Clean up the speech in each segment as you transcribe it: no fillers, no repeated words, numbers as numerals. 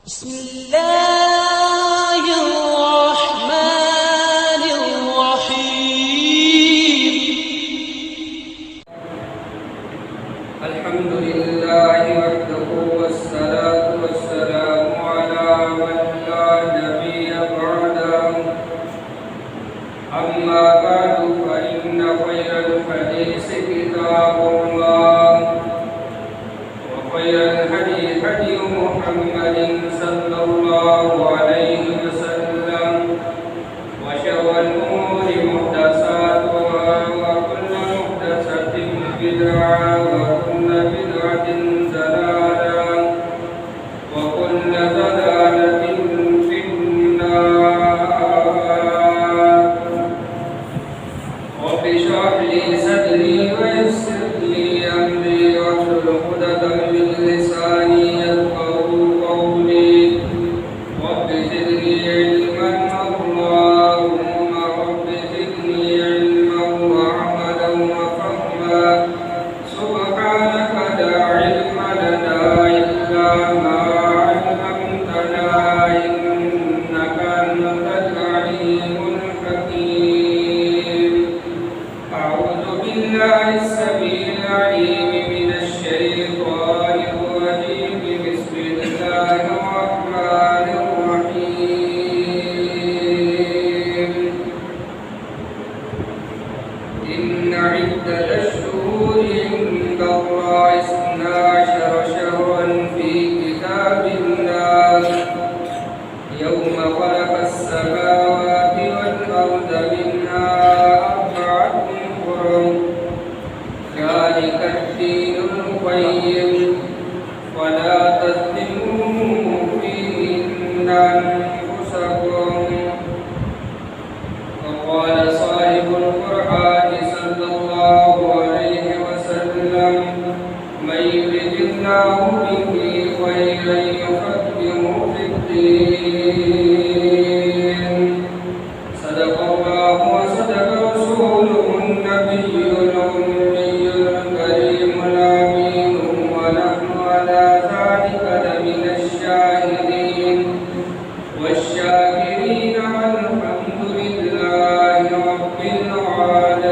بسم الله الرحمن الرحيم. الحمد لله وحده والصلاة والسلام على من لا نبي بعده. أما بعد فإن خير الحديث كتاب الله وخير الهدي هدي محمد صلى الله عليه وسلم وشر الأمور محدثاتها وكل محدثة بدعة وكل بدعة ضلالة وكل ضلالة في النار. رب اشرح لي صدري ويسر لي أمري واحلل عقدة من لساني يفقهوا قولي. رب زدني علما اللهم رب زدني علما وعملا وفهما. سبحانك لا علم لنا إلا ما علمتنا إنك أنت العليم الحكيم. أعوذ بالله السميع العليم من الشيطان الرجيم. بسم الله الرحمن الرحيم. إن عدة الشهور عند الله 12 شهرا في كتاب الله يوم خلق السماوات والأرض منها أربعة حرم ذلك الدين القيم ولا تظلموا فيهن أنفسكم. وقال صاحب القرآن صلى الله عليه وسلم من يرد الله به خيرا يفقهه في الدين. صدق الله وصدق رسوله النبي الأمي الكريم الأمين ونحن على ذلك لمن الشاهدين والشاكرين والحمد لله رب العالمين.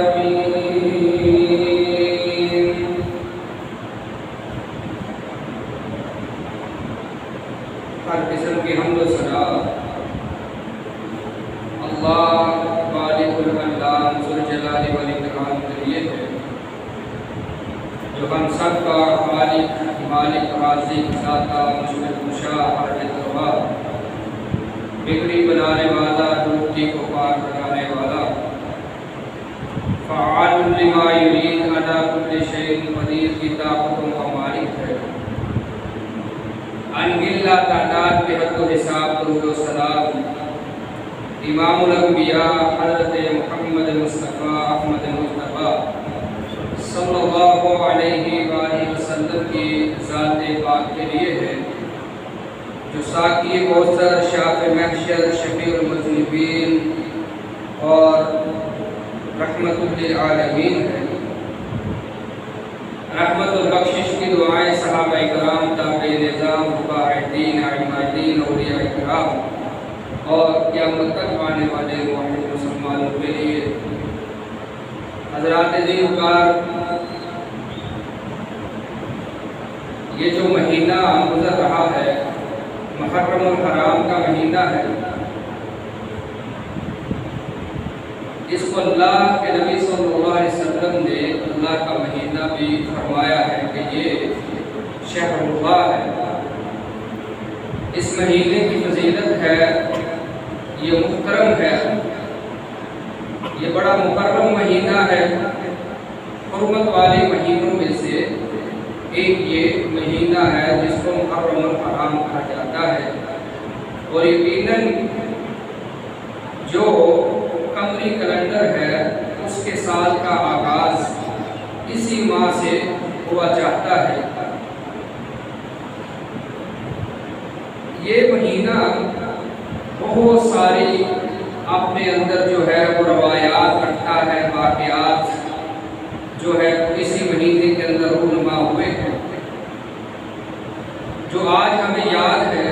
ہر قسم کی حمد و ثنا اللہ خالق الانام ذوالجلال والاکرام کے لیے ہے، جو ہم سب کا خالق، مالک، رازق، داتا، مشفق، مشاء، حاجت روا، بگڑی بنانے والا، ڈوبتی کو پار لگانے والا، فعال لما یرید، علی کل شیء قدیر کی طاقتوں کا مالک ہے. انگلا تعداد کے حد و حساب درود و سلام امام الانبیاء حضرت محمد مصطفیٰ احمد مصطفیٰ صلی اللہ علیہ وآلہ وسلم کی ذات پاک کے لیے ہے، جو ساقی کوثر، شافع محشر، شفیع المذنبین اور رحمت للعالمین ہے. رحمت و بخشش کی دعائیں صحابہ کرام، تابعین نظام، فقہاء دین، ائمہ دین، اولیاء کرام اور قیامت تک آنے والے موحد مسلمانوں کے لیے. حضرات عزیز وقار، یہ جو مہینہ گزر رہا ہے محرم الحرام کا مہینہ ہے، اس کو اللہ کے نبی صلی اللہ علیہ وسلم نے اللہ کا مہینہ بھی فرمایا ہے کہ یہ شہر اللہ ہے. اس مہینے کی فضیلت ہے، یہ محترم ہے، یہ بڑا مکرم مہینہ ہے. حرمت والے مہینوں میں سے ایک یہ مہینہ ہے جس کو محرم الحرام کہا جاتا ہے. اور یقیناً جو قمری کیلنڈر ہے اس کے سال کا آغاز اسی ماہ سے ہوا چاہتا ہے. یہ مہینہ بہت ساری اپنے اندر جو ہے وہ روایات رکھتا ہے، واقعات جو ہے اسی مہینے کے اندر رونما ہوئے ہیں. جو آج ہمیں یاد ہے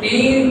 3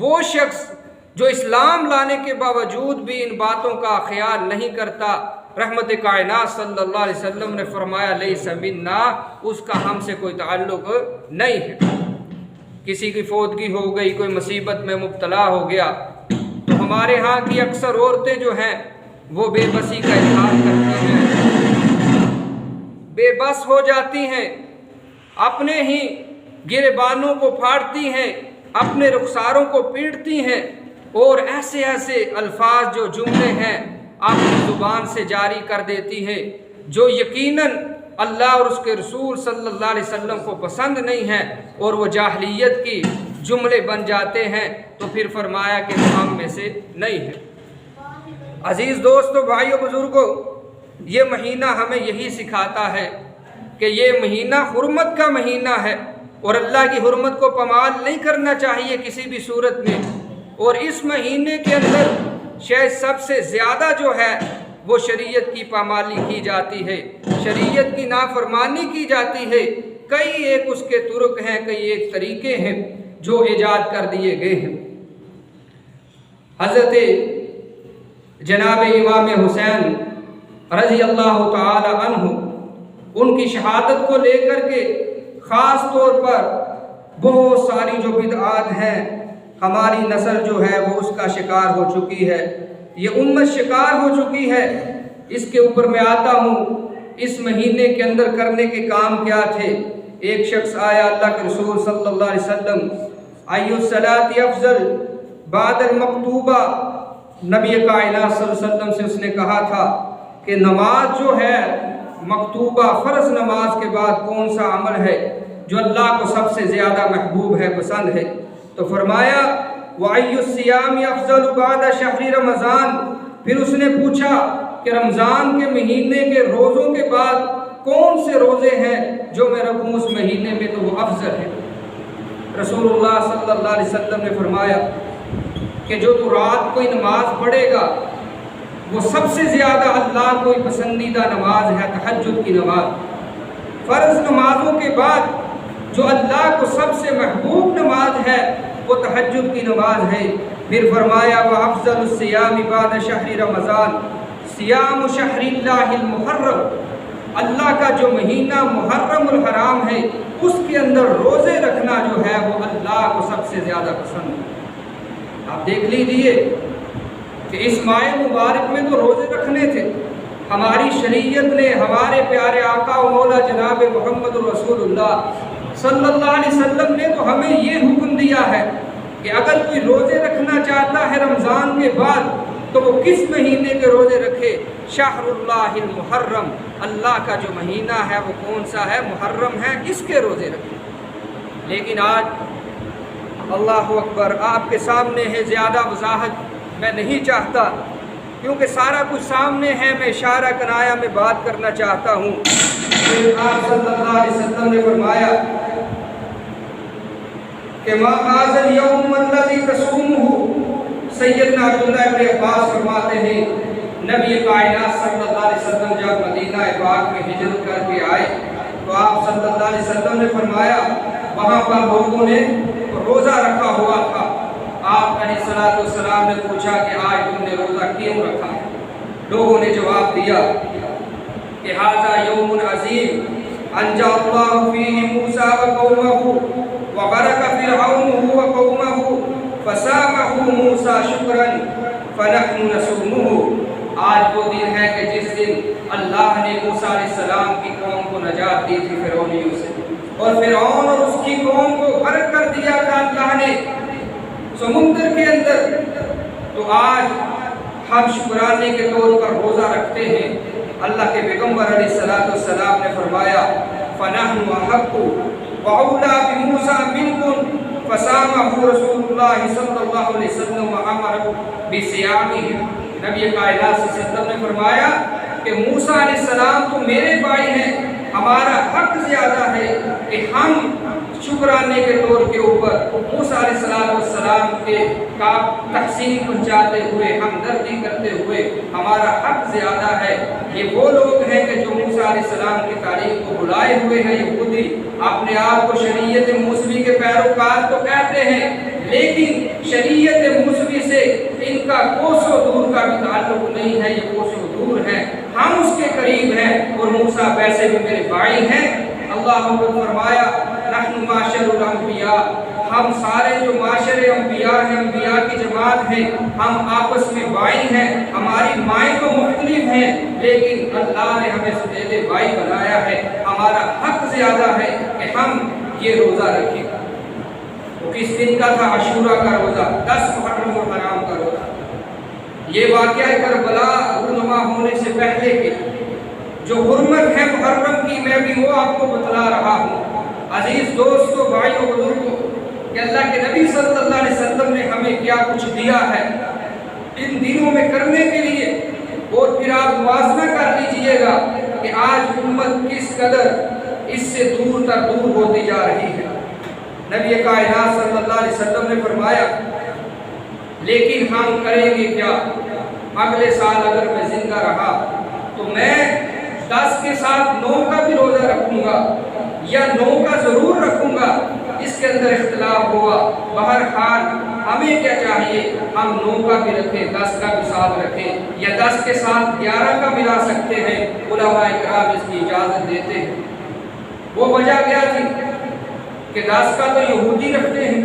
وہ شخص جو اسلام لانے کے باوجود بھی ان باتوں کا خیال نہیں کرتا، رحمت کائنات صلی اللہ علیہ وسلم نے فرمایا لیس منا، اس کا ہم سے کوئی تعلق نہیں ہے۔ کسی کی فوتگی ہو گئی، کوئی مصیبت میں مبتلا ہو گیا، تو ہمارے ہاں کی اکثر عورتیں جو ہیں وہ بے بسی کا اظہار کرتی ہیں، بے بس ہو جاتی ہیں، اپنے ہی گریبانوں کو پھاڑتی ہیں، اپنے رخساروں کو پیٹتی ہیں، اور ایسے ایسے الفاظ جو جملے ہیں اپنی زبان سے جاری کر دیتی ہیں جو یقیناً اللہ اور اس کے رسول صلی اللہ علیہ وسلم کو پسند نہیں ہے، اور وہ جاہلیت کی جملے بن جاتے ہیں، تو پھر فرمایا کہ وہ ہم میں سے نہیں ہے۔ عزیز دوستو، بھائیو، بزرگوں، یہ مہینہ ہمیں یہی سکھاتا ہے کہ یہ مہینہ حرمت کا مہینہ ہے، اور اللہ کی حرمت کو پامال نہیں کرنا چاہیے کسی بھی صورت میں۔ اور اس مہینے کے اندر شاید سب سے زیادہ جو ہے وہ شریعت کی پامالی کی جاتی ہے، شریعت کی نافرمانی کی جاتی ہے۔ کئی ایک اس کے طرق ہیں، کئی ایک طریقے ہیں جو ایجاد کر دیے گئے ہیں۔ حضرت جناب امام حسین رضی اللہ تعالی عنہ، ان کی شہادت کو لے کر کے خاص طور پر بہت ساری جو بدعات ہیں، ہماری نسل جو ہے وہ اس کا شکار ہو چکی ہے، یہ امت شکار ہو چکی ہے۔ اس کے اوپر میں آتا ہوں، اس مہینے کے اندر کرنے کے کام کیا تھے۔ ایک شخص آیا اللہ کے رسول صلی اللہ علیہ وسلم، ای الصلاۃ افضل بعد المکتوبہ، نبی کائنات صلی اللہ علیہ وسلم سے اس نے کہا تھا کہ نماز جو ہے مکتوبہ فرض نماز کے بعد کون سا عمل ہے جو اللہ کو سب سے زیادہ محبوب ہے، پسند ہے؟ تو فرمایا وَأَيُّ الصِّيَامِ أَفْضَلُ بَعْدَ شَهْرِ رمضان۔ پھر اس نے پوچھا کہ رمضان کے مہینے کے روزوں کے بعد کون سے روزے ہیں جو میں رکھوں اس مہینے میں تو وہ افضل ہے؟ رسول اللہ صلی اللہ علیہ وسلم نے فرمایا کہ جو تو رات کو نماز پڑھے گا وہ سب سے زیادہ اللہ کو پسندیدہ نماز ہے تہجد کی نماز۔ فرض نمازوں کے بعد جو اللہ کو سب سے محبوب نماز ہے وہ تہجد کی نماز ہے۔ پھر فرمایا وَأَفْضَلُ الصِّيَامِ بَعْدَ شَهْرِ رمضان صِيَامُ شَهْرِ اللَّهِ الْمُحَرَّمِ، اللہ کا جو مہینہ محرم الحرام ہے اس کے اندر روزے رکھنا جو ہے وہ اللہ کو سب سے زیادہ پسند ہے۔ آپ دیکھ لیجئے کہ اس ماہ مبارک میں تو روزے رکھنے تھے، ہماری شریعت نے، ہمارے پیارے آقا و مولا جناب محمد رسول اللہ صلی اللہ علیہ وسلم نے تو ہمیں یہ حکم دیا ہے کہ اگر کوئی روزے رکھنا چاہتا ہے رمضان کے بعد تو وہ کس مہینے کے روزے رکھے؟ شہر اللہ المحرم، اللہ کا جو مہینہ ہے وہ کون سا ہے؟ محرم ہے، اس کے روزے رکھے۔ لیکن آج اللہ اکبر آپ کے سامنے ہے، زیادہ وضاحت میں نہیں چاہتا کیونکہ سارا کچھ سامنے ہے، میں اشارہ کنایا میں بات کرنا چاہتا ہوں۔ پھر آپ صلی اللہ علیہ وسلم نے فرمایا کہ ما هذا اليوم الذي تصومه، سیدنا عبداللہ ابن عباس فرماتے ہیں نبی کائنات صلی اللہ علیہ وسلم جب مدینہ پاک میں ہجرت کر کے آئے تو آپ صلی اللہ علیہ وسلم نے فرمایا وہاں پر لوگوں نے روزہ رکھا ہوا تھا۔ آپ علیہ الصلوۃ والسلام نے پوچھا کہ آج تم نے روزہ کیوں رکھا؟ لوگوں نے جواب دیا کہ ھذا یوم عظیم انجا اللہ فیہ موسیٰ وقومہ وغرق فرعون وقومہ فصامہ موسیٰ شکرا فنحن نصومہ۔ آج وہ دن ہے کہ جس دن اللہ نے موسیٰ علیہ السلام کی قوم کو نجات دی تھی فرعونیوں سے، اور فرعون اور اس کی قوم کو غرق کر دیا تھا اللہ نے سمندر کے اندر۔ تو آج ہم شکرانے کے طور پر روزہ رکھتے ہیں۔ اللہ کے پیغمبر علیہ الصلوۃ والسلام نے فرمایا فنحن احق واولی بموسیٰ منکم فصامہ رسول اللہ صلی اللہ علیہ وسلم وامر بصیامہ۔ نبی کائنات صلی اللہ علیہ وسلم نے فرمایا کہ موسیٰ علیہ السلام تو میرے بھائی ہیں، ہمارا حق زیادہ ہے کہ ہم شکرانے کے طور کے اوپر موسیٰ علیہ السلام کے تحسین پہنچاتے ہوئے، ہمدردی کرتے ہوئے ہمارا حق زیادہ ہے۔ یہ وہ لوگ ہیں کہ جو موسیٰ علیہ السلام کی تعلیم کو بلائے ہوئے ہیں، یہودی اپنے آپ کو شریعت موسوی کے پیروکار تو کہتے ہیں لیکن شریعت موسوی سے ان کا کوسوں دور کا بھی تعلق نہیں ہے، یہ کوسوں دور ہے، ہم اس کے قریب ہیں، اور موسیٰ ویسے بھی میرے بھائی ہیں۔ اللہ نے فرمایا نحن معاشر الانبیاء، ہم سارے جو معاشر انبیاء ہیں، انبیاء کی جماعت ہیں، ہم آپس میں بھائی ہیں، ہماری مائیں تو مختلف ہیں لیکن اللہ نے ہمیں سدیدے بھائی بنایا ہے، ہمارا حق زیادہ ہے کہ ہم یہ روزہ رکھیں۔ وہ کس دن کا تھا؟ عاشوراء کا روزہ، 10 محرم الحرام کا روزہ۔ یہ واقعہ کربلا رونما ہونے سے پہلے کے جو حرمت ہے محرم کی، میں بھی وہ آپ کو بتلا رہا ہوں۔ عزیز دوستو، بھائیو، بزرگو، کہ اللہ کے نبی صلی اللہ علیہ وسلم نے ہمیں کیا کچھ دیا ہے ان دنوں میں کرنے کے لیے، اور پھر آپ موازنہ کر لیجئے گا کہ آج امت کس قدر اس سے دور تر دور ہوتی جا رہی ہے۔ نبی کائنات صلی اللہ علیہ وسلم نے فرمایا لیکن ہم کریں گے کیا؟ اگلے سال اگر میں زندہ رہا تو میں 10 کے ساتھ 9 کا بھی روزہ رکھوں گا یا 9 کا ضرور رکھوں گا۔ اس کے اندر اختلاف ہوا، بہرحال ہمیں کیا چاہیے؟ ہم 9 کا بھی رکھیں، 10 کا بھی ساتھ رکھیں، یا 10 کے ساتھ 11 کا ملا سکتے ہیں، علماء کرام اس کی اجازت دیتے ہیں۔ وہ وجہ کیا تھی کہ 10 کا تو یہودی رکھتے ہیں،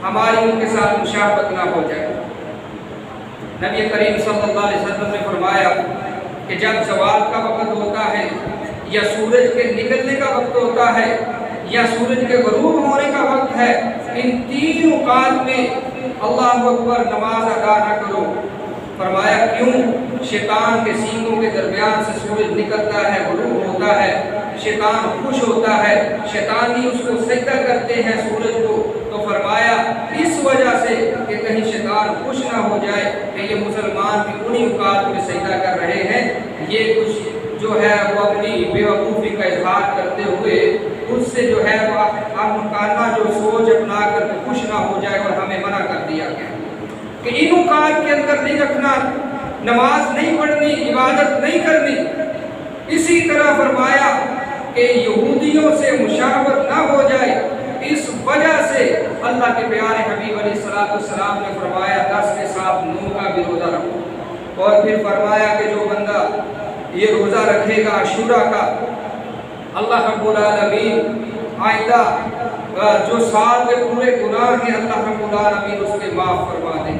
ہماری ان کے ساتھ مشابہت نہ ہو جائے۔ نبی کریم صلی اللہ علیہ وسلم نے فرمایا کہ جب زوال کا وقت ہوتا ہے یا سورج کے نکلنے کا وقت ہوتا ہے یا سورج کے غروب ہونے کا وقت ہے، ان 3 اوقات میں اللہ اکبر نماز ادا نہ کرو۔ فرمایا کیوں؟ شیطان کے سینگوں کے درمیان سے سورج نکلتا ہے، غروب ہوتا ہے، شیطان خوش ہوتا ہے، شیطانی اس کو سجدہ کرتے ہیں سورج کو۔ تو فرمایا اس وجہ سے کہ کہیں شیطان خوش نہ ہو جائے کہ یہ مسلمان بھی انہی اوقات میں سجدہ کر رہے ہیں، یہ کچھ جو ہے وہ اپنی بے وقوفی کا اظہار کرتے ہوئے اس سے جو ہے وہ مکانہ جو سوچ اپنا کر خوش نہ ہو جائے، اور ہمیں منع کر دیا گیا کہ ان اوقات کے اندر نہیں رکھنا، نماز نہیں پڑھنی، عبادت نہیں کرنی۔ اسی طرح فرمایا کہ یہودیوں سے مشابہت نہ ہو جائے، اس وجہ سے اللہ کے پیارے حبیب علیہ السلام نے فرمایا 10 کے ساتھ 9 کا بھی روزہ رکھو۔ اور پھر فرمایا کہ جو بندہ یہ روزہ رکھے گا عاشوراء کا، اللہ رب العالمین آئندہ جو سال کے پورے گناہ ہیں اللہ رب العالمین اس کے معاف فرما دیں۔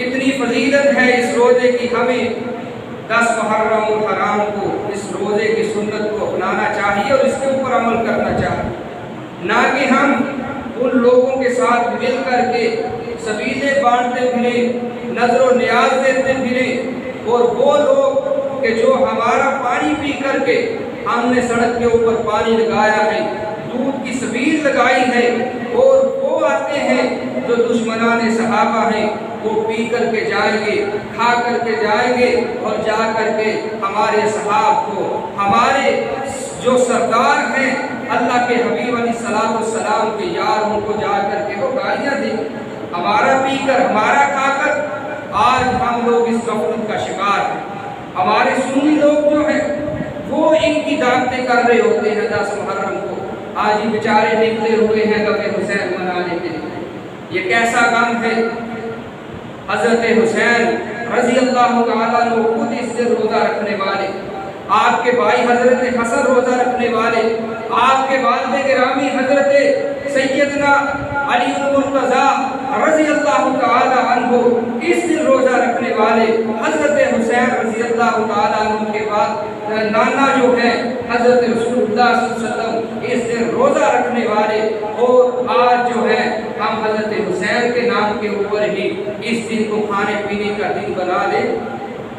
اتنی فضیلت ہے اس روزے کی، ہمیں 10 محرم الحرام کو، اس روزے کی سنت کو اپنانا چاہیے اور اس کے اوپر عمل کرنا چاہیے، نہ کہ ہم ان لوگوں کے ساتھ مل کر کے سبیلیں بانٹتے پھریں، نظر و نیاز دیتے پھریں، اور وہ لوگ کہ جو ہمارا پانی پی کر کے ہم نے سڑک کے اوپر پانی لگایا ہے، دودھ کی سبیل لگائی ہے، اور وہ آتے ہیں جو دشمنان صحابہ ہیں، وہ پی کر کے جائیں گے، کھا کر کے جائیں گے، اور جا کر کے ہمارے صحاب کو، ہمارے جو سردار ہیں اللہ کے حبیب علیہ السلام کے یار، ان کو جا کر کے وہ گالیاں دیں، ہمارا پی کر، ہمارا کھا کر۔ آج ہم لوگ اس غفلت کا شکار ہیں، ہمارے سنی لوگ جو ہیں وہ ان کی دعوتیں کر رہے ہوتے ہیں 10 محرم کو، آج ہی بیچارے نکلے ہوئے ہیں غم حسین منانے کے لیے۔ یہ کیسا غم ہے؟ حضرت حسین رضی اللہ تعالیٰ عنہ خود اس دن روزہ رکھنے والے، آپ کے بھائی حضرت حسن روزہ رکھنے والے، آپ کے والد گرامی حضرت سیدنا علی المرتضیٰ رضی اللہ تعالیٰ عنہ اس دن روزہ رکھنے والے، حضرت حسین رضی اللہ تعالیٰ عنہ کے بعد نانا جو ہے حضرت رسول اللہ صلی اللہ علیہ وسلم اس دن روزہ رکھنے والے، اور آج جو ہے ہم حضرت حسین کے نام کے اوپر ہی اس دن کو کھانے پینے کا دن بنا لیں۔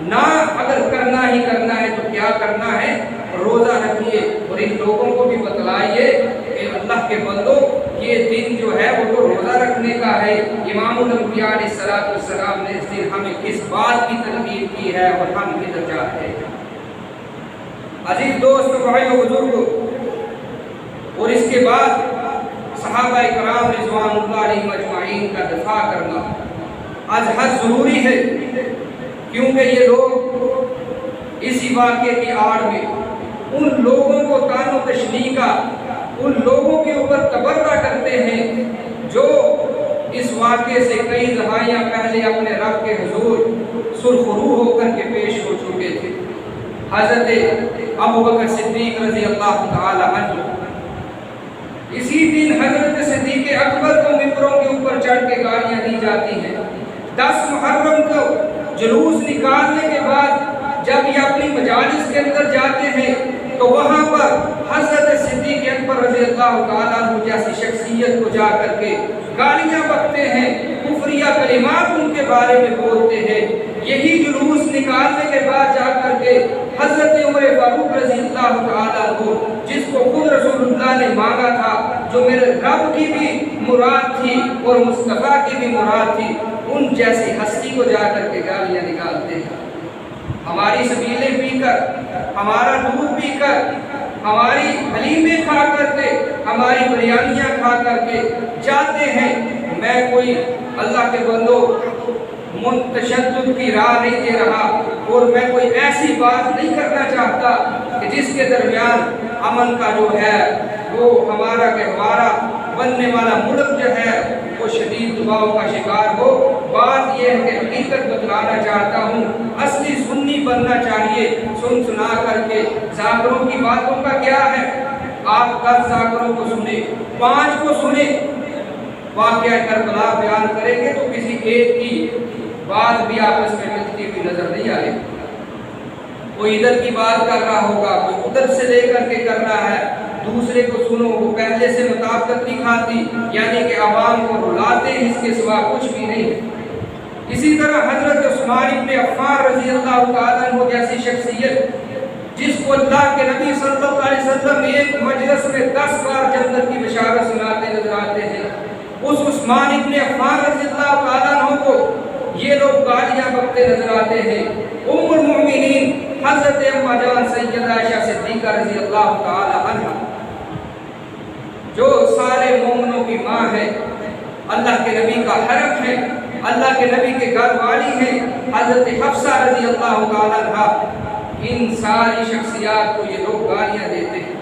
نہ اگر کرنا ہی کرنا ہے تو کیا کرنا ہے؟ روزہ رکھیے، اور ان لوگوں کو بھی بتلائیے کہ اللہ کے بندو یہ دن جو ہے وہ تو روزہ رکھنے کا ہے۔ امام الانبیاء علیہ السلام نے اس دن ہمیں کس بات کی ترغیب کی ہے اور ہم کدھر جاتے ہیں؟ عزیز دوست، بھائیو، بزرگو، اور اس کے بعد صحابہ کرام رضوان اللہ علیہم اجمعین کا دفاع کرنا آج حد ضروری ہے، کیونکہ یہ لوگ اسی واقعے کی آڑ میں ان لوگوں کو طعن و تشنیع کا، ان لوگوں کے اوپر تبرہ کرتے ہیں جو اس واقعے سے کئی دہائیاں پہلے اپنے رب کے حضور سرخرو ہو کر کے پیش ہو چکے تھے۔ حضرت ابوبکر صدیق رضی اللہ تعالی عنہ، اسی دن حضرت صدیق اکبر کو ممبروں کے اوپر چڑھ کے گالیاں دی جاتی ہیں۔ 10 محرم کو جلوس نکالنے کے بعد جب یہ اپنی مجالس کے اندر جاتے ہیں تو وہاں پر حضرت صدیق اکبر رضی اللہ تعالیٰ عنہ جیسی شخصیت کو جا کر کے گالیاں بکتے ہیں، کفریہ کلمات ان کے بارے میں بولتے ہیں۔ یہی جلوس نکالنے کے بعد جا کر کے حضرت عمر فاروق رضی اللہ تعالیٰ عنہ، جس کو خود رسول اللہ نے مانگا تھا، جو میرے رب کی بھی مراد تھی اور مصطفیٰ کی بھی مراد تھی، ان جیسی ہستی کو جا کر کے گالیاں نکالتے ہیں۔ ہماری سبیلیں پی کر، ہمارا دودھ پی کر، ہماری حلیمیں کھا کر کے، ہماری بریانیاں کھا کر کے جاتے ہیں۔ میں کوئی اللہ کے بندو تشدد کی راہ نہیں دے رہا، اور میں کوئی ایسی بات نہیں کرنا چاہتا کہ جس کے درمیان امن کا جو ہے وہ ہمارا بننے والا ملک جو ہے وہ شدید دباؤ کا شکار ہو۔ بات یہ ہے کہ حقیقت بتلانا چاہتا ہوں، اصلی سنی بننا چاہیے۔ سن سنا کر کے ذاکروں کی باتوں کا کیا ہے؟ آپ 10 ذاکروں کو سنیں، 5 کو سنیں، واقعہ کربلا بیان کریں گے تو کسی ایک کی بات بھی آپس میں ملتی ہوئی نظر نہیں آئے۔ کوئی ادھر کی بات کر رہا ہوگا، کوئی ادھر سے لے کر کے کر رہا ہے، دوسرے کو سنو، وہ پہلے سے مطابقت نہیں کھاتی، یعنی کہ عوام کو رلاتے ہیں، اس کے سوا کچھ بھی نہیں۔ اسی طرح حضرت عثمان ابن عفان رضی اللہ تعالیٰ عنہ جیسی شخصیت، جس کو اللہ کے نبی صلی اللہ علیہ وسلم ایک مجلس میں 10 بار جنت کی بشارت سناتے نظر آتے ہیں، اس عثمان ابن عفان رضی اللہ تعالیٰ عنہ کو یہ لوگ گالیاں بکتے نظر آتے ہیں۔ ام المؤمنین حضرت اماں جان سیدہ عائشہ صدیقہ رضی اللہ تعالی عنہ، جو سارے مومنوں کی ماں ہے، اللہ کے نبی کا حرم ہے، اللہ کے نبی کے گھر والی ہیں، حضرت حفصہ رضی اللہ تعالی عنہ، ان ساری شخصیات کو یہ لوگ گالیاں دیتے ہیں۔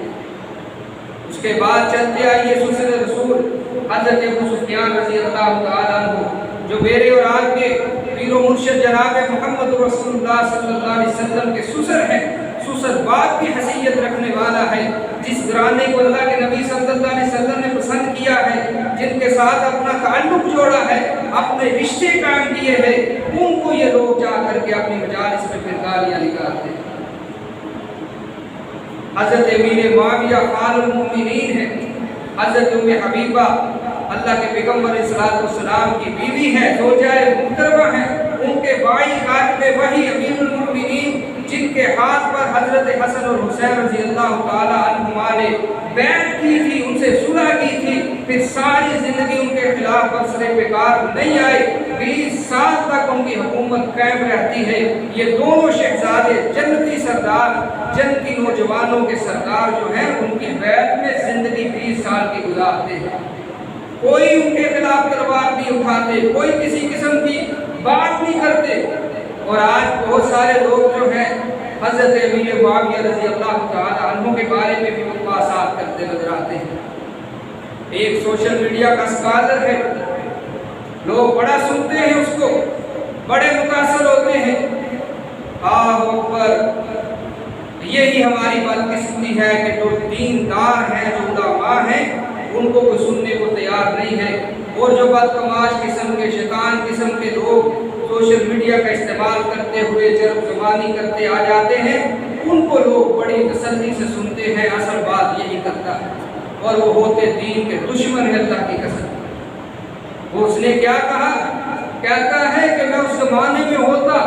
اس کے بعد چلتے آئیے سسر رسول حضرت ابو سفیان رضی اللہ تعالی عنہ، جو میرے اور آپ کے پیر و مرشد جناب محمد رسول اللہ صلی اللہ علیہ وسلم کے سسر ہیں، سسر باپ کی حیثیت رکھنے والا ہے، جس گھرانے کو اللہ کے نبی صلی اللہ علیہ وسلم نے پسند کیا ہے، جن کے ساتھ اپنا تعلق جوڑا ہے، اپنے رشتے قائم کیے ہیں، ان کو یہ لوگ جا کر کے اپنی مجالس میں پھر گالیاں نکالتے ہیں۔ حضرت امیر معاویہ خال المؤمنین ہے، حضرت ام حبیبہ اللہ کے پیغمبر علیہ السلام کی بیوی ہے، زوجہ محترمہ ہے، ان کے بھائی کاتب وحی امیر المؤمنین، جن کے ہاتھ پر حضرت حسن اور حسین رضی اللہ تعالی عنہما نے بیعت کی تھی، ان سے صلح کی تھی، پھر ساری زندگی ان کے خلاف برسر پیکار نہیں آئے، 20 سال تک ان کی حکومت قائم رہتی ہے۔ یہ دونوں شہزادے جنتی سردار، جنتی نوجوانوں کے سردار جو ہیں، ان کی بیعت میں زندگی 20 سال کی گزارتے ہیں۔ کوئی ان کے خلاف تلوار نہیں اٹھاتے، کوئی کسی قسم کی بات نہیں کرتے۔ اور آج بہت سارے لوگ جو ہیں حضرت امیر معاویہ رضی اللہ تعالی عنہ کے بارے میں بھی مقاصات کرتے نظر آتے ہیں۔ ایک سوشل میڈیا کا اسکالر ہے، لوگ بڑا سنتے ہیں اس کو، بڑے متاثر ہوتے ہیں۔ آہ اکبر، یہی ہماری بدقسمتی ہے کہ جو دیندار ہیں، جو علماء ہیں، ان کو کوئی سننے کو تیار نہیں ہے، اور جو بدتماش قسم کے شیطان قسم کے لوگ سوشل میڈیا کا استعمال کرتے ہوئے جرب زبانی کرتے آ جاتے ہیں، ان کو لوگ بڑی تسلی سے سنتے ہیں۔ اصل بات یہی کرتا ہے، اور وہ ہوتے دین کے دشمن ہے اللہ کی قسم۔ وہ اس نے کیا کہا؟ کہتا ہے کہ میں اس زمانے میں ہوتا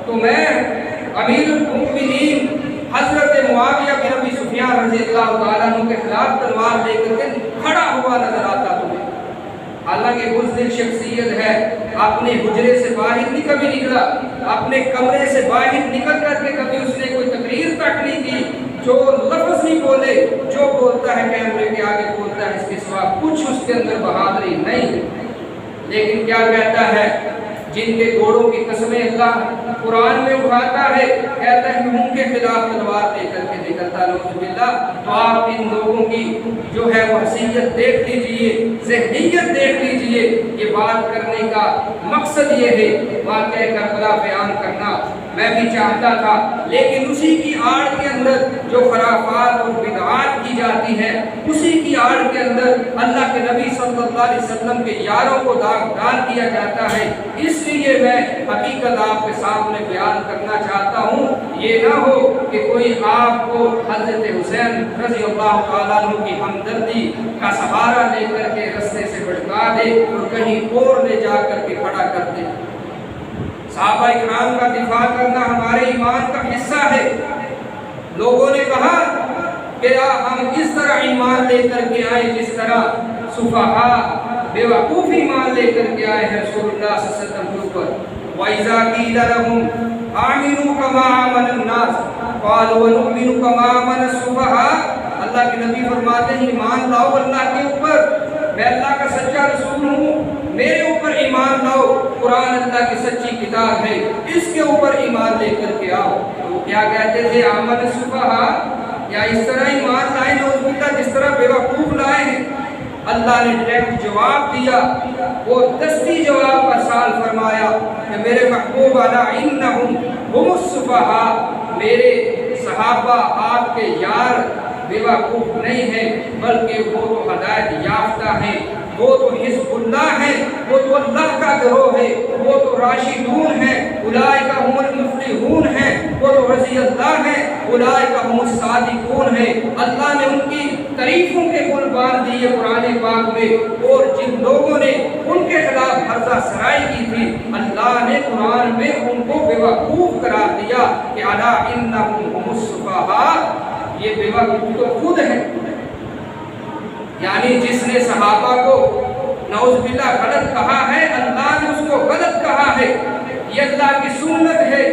تو میں امیر المؤمنین حضرت معاویہ بن ابی سفیان رضی اللہ تعالیٰ عنہ کے خلاف تلوار لے کر کے کھڑا ہوا نظر آتا تمہیں۔ حالانکہ بزدل شخصیت ہے، اپنے حجرے سے باہر نہیں کبھی نکلا، اپنے کمرے سے باہر نکل کر کے کبھی اس نے کوئی تقریر تک نہیں کی، جو لفظ نہیں بولے، جو بولتا ہے کیمرے کے آگے بولتا ہے، اس کے سوا کچھ اس کے اندر بہادری نہیں۔ لیکن کیا کہتا ہے؟ جن کے گھوڑوں کی قسمیں اللہ قرآن میں اٹھاتا ہے، کہتا ہے کہ ان کے خلاف تلوار لے کر کے نکلتا نعوذ باللہ۔ تو آپ ان لوگوں کی جو ہے وہ حیثیت دیکھ لیجئے، ذہنیت دیکھ لیجئے۔ یہ بات کرنے کا مقصد یہ ہے، واقعہ کربلا بیان کرنا میں بھی چاہتا تھا، لیکن اسی کی آڑ کے اندر جو خرافات اور بدعات کی جاتی ہے، اسی کی آڑ کے اندر اللہ کے نبی صلی اللہ علیہ وسلم کے یاروں کو داغدار کیا جاتا ہے۔ اس لیے میں حقیقت آپ کے سامنے بیان کرنا چاہتا ہوں، یہ نہ ہو کہ کوئی آپ کو حضرت حسین رضی اللہ تعالیٰ عنہ کی ہمدردی کا سہارا لے کر کے رستے سے بھٹکا دے اور کہیں اور لے جا کر کے کھڑا کر دے۔ صحابہ اکرام کا دفاع کرنا ہمارے ایمان کا حصہ ہے۔ لوگوں نے کہا کہ ہم اس طرح ایمان لے کر کے آئے جس طرح سفہاء بے وقوف ایمان لے کر کے آئے ہیں رسول اللہ صلی اللہ علیہ وسلم کے اوپر۔ وَإِذَا قِيلَ لَهُمْ آمِنُوا كَمَا آمَنَ النَّاسُ قَالُوا وَنُؤْمِنُ كَمَا آمَنَ السُّفَهَاءُ۔ اللہ کے نبی فرماتے ہیں ایمان لاؤ اللہ کے اوپر، میں اللہ کا سچا رسول ہوں، میرے اوپر ایمان لاؤ، قرآن اللہ کی سچی کتاب ہے، اس کے اوپر ایمان لے کر کے آؤ۔ تو کیا کہتے تھے؟ آمن السفہاء، یا اس طرح ایمان لائے نعوذ باللہ جس طرح بے وقوف لائے ہیں۔ اللہ نے ڈائریکٹ جواب دیا، وہ دستی جواب کا سال فرمایا کہ میرے محبوب الا انہم ہم السفہاء، میرے صحابہ آپ کے یار بے وقوف نہیں ہیں، بلکہ وہ تو ہدایت یافتہ ہیں، وہ تو حزب اللہ ہے، وہ تو اللہ کا گروہ ہے، وہ تو راشدون ہیں، اولئک هم المفلحون ہیں، وہ تو رضی اللہ ہیں، اولئک هم الصادقون ہیں۔ اللہ نے ان کی تعریفوں کے گل باندھ دیے قرآن پاک میں، اور جن لوگوں نے ان کے خلاف عرضہ سرائی کی تھی، اللہ نے قرآن میں ان کو بے وقوف قرار دیا کہ الا انہم هم السفہاء، یہ بے وقوف تو خود ہے۔ یعنی جس نے صحابہ کو نعوذ باللہ غلط کہا ہے، اللہ نے اس کو غلط کہا ہے، یہ اللہ کی سنت ہے۔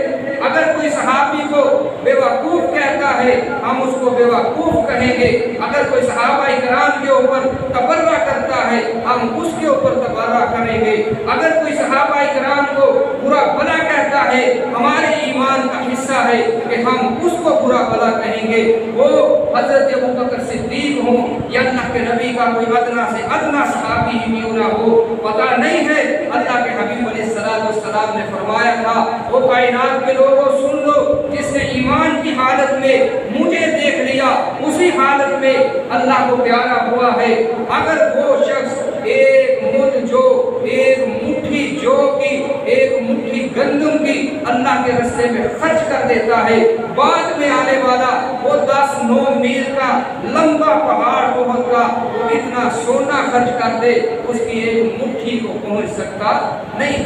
اگر کوئی صحابی کو بے وقوف کہتا ہے ہم اس کو بے وقوف کہیں گے، اگر کوئی صحابہ اکرام کے اوپر تبرہ کرتا ہے ہم اس کے اوپر تبرہ کریں گے، اگر کوئی صحابہ اکرام کو برا بھلا کہتا ہے ہمارے ایمان کا حصہ ہے کہ ہم اس کو برا بھلا کہیں گے، وہ حضرت ابوبکر صدیق ہوں یا اللہ کے نبی کا کوئی ادنا سے ادنا صحابی ہی کیوں نہ ہو، پتہ نہیں ہے۔ اللہ کے حبیب علیہ السلام نے فرمایا تھا، وہ کائنات کے لوگوں سن لو، جس نے ایمان کی حالت میں مجھے دیکھ لیا اسی حالت میں اللہ کو پیارا ہوا ہے۔ اگر وہ شخص ایک مد جو، ایک مٹھی جو کی، ایک مٹھی گندم کی اللہ کے راستے میں خرچ کر دیتا ہے، بعد میں آنے والا وہ 10-9 میل کا لمبا پہاڑ بہت کا وہ اتنا سونا خرچ کر دے، اس کی ایک مٹھی کو پہنچ سکتا نہیں۔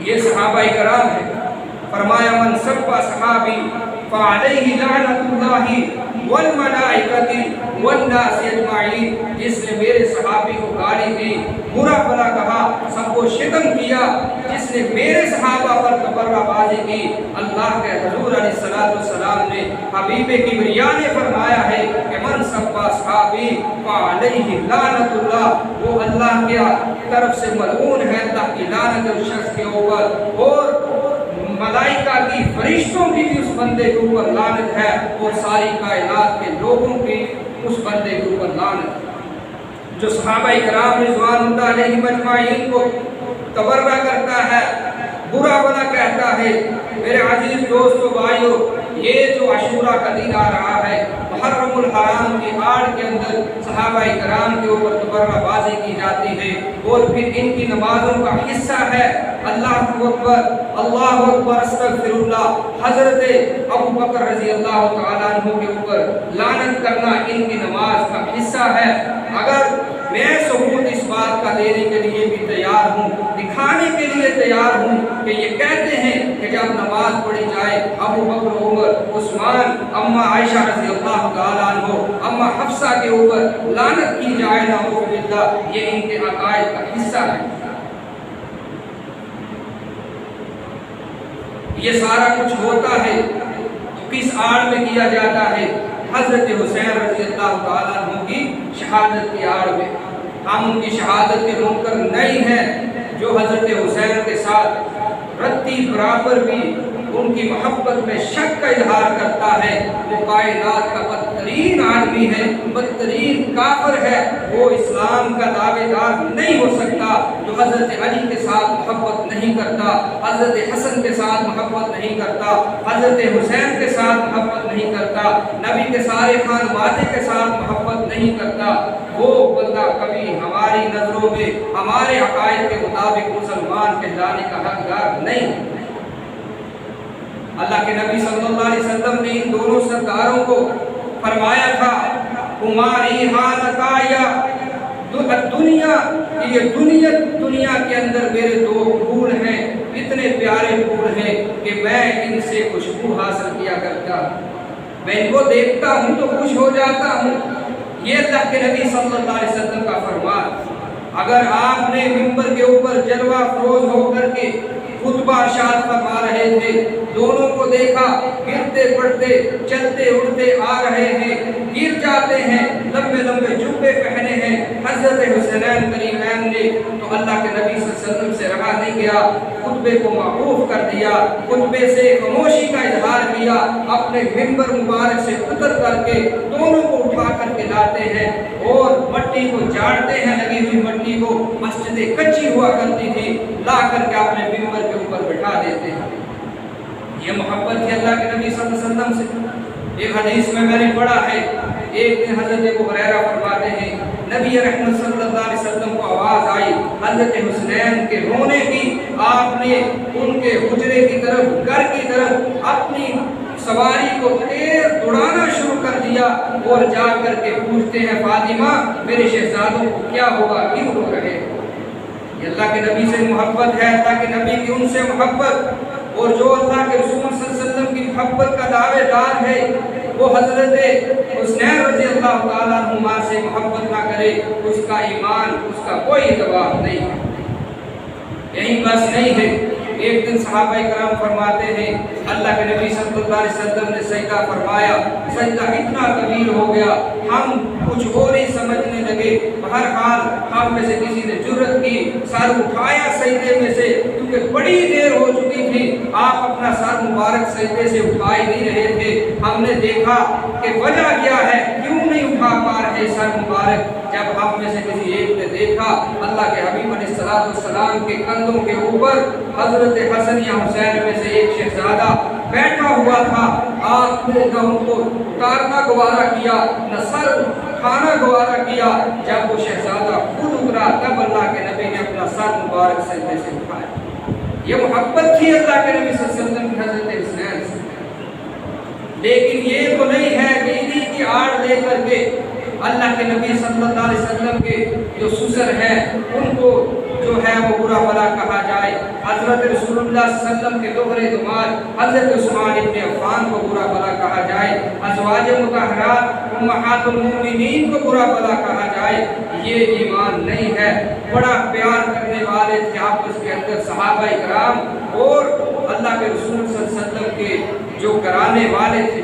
یہ صحابہ کرام ہے۔ فرمایا من سب صحابی فعلیہ لعنت اللہ والملائکۃ والناس اجمعین، جس نے میرے صحابی کو گالی دی، برا بھلا کہا، سب کو شتم کیا، جس نے میرے صحابہ پر تبرہ بازی کی، اللہ کے حضور علیہ السلام نے حبیب کبریا نے فرمایا ہے کہ من سب صحابی فعلیہ لعنت اللہ، وہ اللہ کی طرف سے ملعون ہے، اللہ کی لعنت اس شخص کے اوپر، اور ملائکہ کی، فرشتوں کی بھی اس بندے کے اوپر لعنت ہے، اور ساری کائنات کے لوگوں کی اس بندے کے اوپر لعنت۔ جو صحابہ کرام رضوان اللہ علیہم اجمعین کو تبرہ کرتا ہے، برا بھلا کہتا ہے، میرے عزیز دوستو بھائیو، یہ جو عاشورہ کا دن آ رہا ہے، محرم الحرام کی آڑ کے اندر صحابہ کرام کے اوپر تبرہ بازی کی جاتی ہے، اور پھر ان کی نمازوں کا حصہ ہے اللہ اکبر، اللہ اکبر، استغفر اللہ، حضرت ابوبکر رضی اللہ تعالیٰ عنہ کے اوپر لعنت کرنا ان کی نماز کا حصہ ہے۔ اگر میں ثبوت اس بات کا دینے کے لیے بھی تیار ہوں، دکھانے کے لیے تیار ہوں کہ یہ کہتے ہیں کہ جب نماز پڑھی جائے ابوبکر، عمر، عثمان، اما عائشہ رضی اللہ تعالیٰ عنہ، اما حفصہ کے اوپر لعنت کی جائے نعوذ باللہ، یہ ان کے عقائد کا حصہ ہے۔ یہ سارا کچھ ہوتا ہے تو کس آڑ میں کیا جاتا ہے؟ حضرت حسین رضی اللہ تعالیٰ عنہ کی شہادت کی آڑ میں۔ ہم ان کی شہادت کے منکر نہیں ہیں، جو حضرت حسین کے ساتھ برابر بھی ان کی محبت میں شک کا اظہار کرتا ہے وہ کائنات کا بدترین آدمی ہے، بدترین کافر ہے، وہ اسلام کا دعوے دار نہیں ہو سکتا جو حضرت علی کے ساتھ محبت نہیں کرتا، حضرت حسن کے ساتھ محبت نہیں کرتا، حضرت حسین کے ساتھ محبت نہیں کرتا، نبی کے سارے خانوادے کے ساتھ محبت نہیں کرتا، وہ بندہ کبھی ہماری نظروں میں ہمارے عقائد کے مطابق مسلمان کہلانے کا حقدار نہیں۔ اللہ کے نبی صلی اللہ علیہ وسلم نے ان دونوں سرداروں کو فرمایا تھا ہماری حالتایا دنیا، یہ دنیا کے اندر میرے دو پھول ہیں، اتنے پیارے پھول ہیں کہ میں ان سے خوشبو حاصل کیا کرتا، میں ان کو دیکھتا ہوں تو خوش ہو جاتا ہوں۔ یہ اللہ کے نبی صلی اللہ علیہ وسلم کا فرمان۔ اگر آپ نے منبر کے اوپر جلوہ افروز ہو کر کے خطبہ ارشاد فرما رہے تھے، دونوں کو دیکھا گرتے پڑتے چلتے اڑتے آ رہے ہیں، گر جاتے ہیں، لمبے لمبے جبے پہنے ہیں حضرت حسینین کریمین نے، تو اللہ کے نبی صلی اللہ علیہ وسلم سے رہا نہیں گیا، خطبے کو موقوف کر دیا، خطبے سے خاموشی کا اظہار کیا، اپنے منبر مبارک سے اتر کر کے دونوں کو اٹھا کر کے لاتے ہیں اور مٹی کو جاڑتے ہیں، لگی ہوئی مٹی کو، مسجد کچی ہوا کرتی تھی، لا کر کے اپنے منبر کے اوپر بٹھا دیتے ہیں۔ یہ محبت ہے اللہ کے نبی صلی اللہ علیہ وسلم سے۔ ایک حدیث میں نے پڑھا ہے، ایک دن حضرت ابو ہریرہ فرماتے ہیں نبی رحمت صلی اللہ علیہ وسلم کو آواز آئی حضرت حسنین کے رونے کی، آپ نے ان کے حجرے کی طرف، گھر کی طرف اپنی سواری کو تیز دوڑانا شروع کر دیا اور جا کر کے پوچھتے ہیں فاطمہ میرے شہزادوں کو کیا ہوگا، کیوں رو رہے؟ یہ اللہ کے نبی سے محبت ہے، اللہ کے نبی کی ان سے محبت، اور جو اللہ کے رسول صلی اللہ علیہ وسلم کی محبت کا دعوے دار ہے وہ حضرت حسین رضی اللہ تعالیٰ عنہما سے محبت نہ کرے، اس کا ایمان، اس کا کوئی اعتبار نہیں ہے۔ یہی بس نہیں ہے، ایک دن صحابہ کرام فرماتے ہیں اللہ کے نبی صلی اللہ علیہ وسلم نے سجدہ فرمایا، سجدہ اتنا طویل ہو گیا ہم کچھ اور ہی سمجھنے لگے، بہرحال ہم میں سے کسی نے جرت کی، سر اٹھایا سجدے میں سے، کیونکہ بڑی دیر ہو چکی تھی، آپ اپنا سر مبارک سجدے سے اٹھا ہی نہیں رہے تھے۔ ہم نے دیکھا کہ وجہ کیا ہے، کیوں نہیں اٹھا پا رہے سر مبارک؟ جب ہم میں سے کسی ایک نے دیکھا اللہ کے حبیب علیہ السلام کے کندھوں کے اوپر حضرت حسن یا حسین میں سے ایک شہزادہ بیٹھا ہوا تھا، آپ نے نہ ان کو اتارنا گوارا کیا نہ سر اٹھانا گوارا کیا، جب وہ شہزادہ خود اترا تب اللہ کے نبی نے اپنا سر مبارک سجدے سے اٹھایا۔ یہ محبت تھی اللہ کے نبی صلی اللہ علیہ وسلم کی حضرت حسین سے۔ لیکن یہ تو نہیں ہے کہ انہی کی آڑ لے کر کے اللہ کے نبی صلی اللہ علیہ وسلم کے جو سسر ہیں ان کو جو ہے وہ برا بھلا کہا جائے، حضرت رسول اللہ صلی اللہ علیہ وسلم کے دوہرے دماد حضرت عثمان ابن عفان کو برا بھلا کہا جائے، ازواج مطہرات امہات المؤمنین کو برا بھلا کہا جائے، یہ ایمان نہیں ہے۔ بڑا پیار کرنے والے تھے آپس کے اندر صحابہ کرام اور اللہ کے رسول صلی اللہ علیہ وسلم کے جو کرانے والے تھے،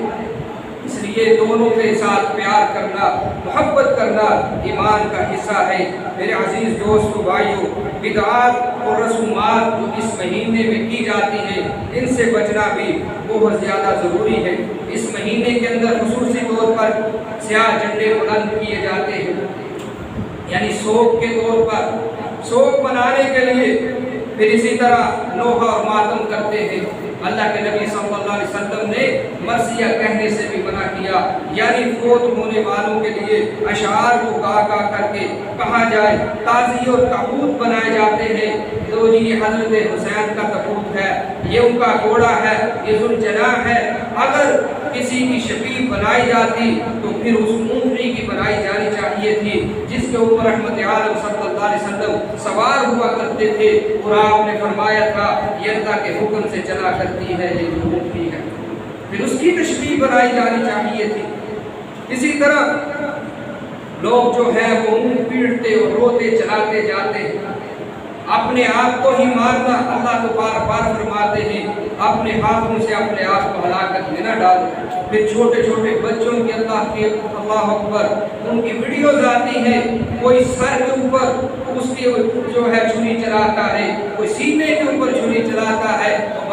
اس لیے دونوں کے ساتھ پیار کرنا، محبت کرنا ایمان کا حصہ ہے۔ میرے عزیز دوستو بھائیو، بدعات اور رسومات جو اس مہینے میں کی جاتی ہیں ان سے بچنا بھی بہت زیادہ ضروری ہے۔ اس مہینے کے اندر خصوصی طور پر سیاہ جھنڈے بلند کیے جاتے ہیں، یعنی سوگ کے طور پر، سوگ منانے کے لیے، پھر اسی طرح نوحہ اور ماتم کرتے ہیں۔ اللہ کے نبی صلی اللہ علیہ وسلم نے مرثیہ کہنے سے بھی منع کیا، یعنی فوت ہونے والوں کے لیے اشعار کو گا گا کر کے کہا جائے، تازی اور تابوت بنائے جاتے ہیں۔ تو جی یہ حضرت حسین کا تابوت ہے، یہ ان کا گھوڑا ہے، یہ ذوالجناح ہے۔ اگر کسی کی شفیع بنائی جاتی تو پھر اس اونٹنی کی بنائی جانی چاہیے تھی جس کے اوپر رحمت عالم صلی اللہ علیہ وسلم سوار ہوا کرتے تھے، اور آپ نے فرمایا تھا یہ اللہ کے حکم سے چلا کرتی ہے، یہ جو اونٹنی ہے، پھر اس کی تشبیہ بنائی جانی چاہیے تھی۔ اسی طرح لوگ جو ہے وہ اونٹ پیڑتے اور روتے چلاتے جاتے ہیں، اپنے آپ کو ہی مارنا، اللہ کو بار بار فرماتے ہیں اپنے ہاتھوں سے اپنے آپ کو ہلاکت میں نہ ڈالو۔ پھر چھوٹے چھوٹے بچوں کی اللہ اکبر ان کی ویڈیوز آتی ہیں، کوئی سر کے اوپر اس کی جو ہے چھری چلاتا ہے، کوئی سینے کے اوپر چھری چلاتا ہے،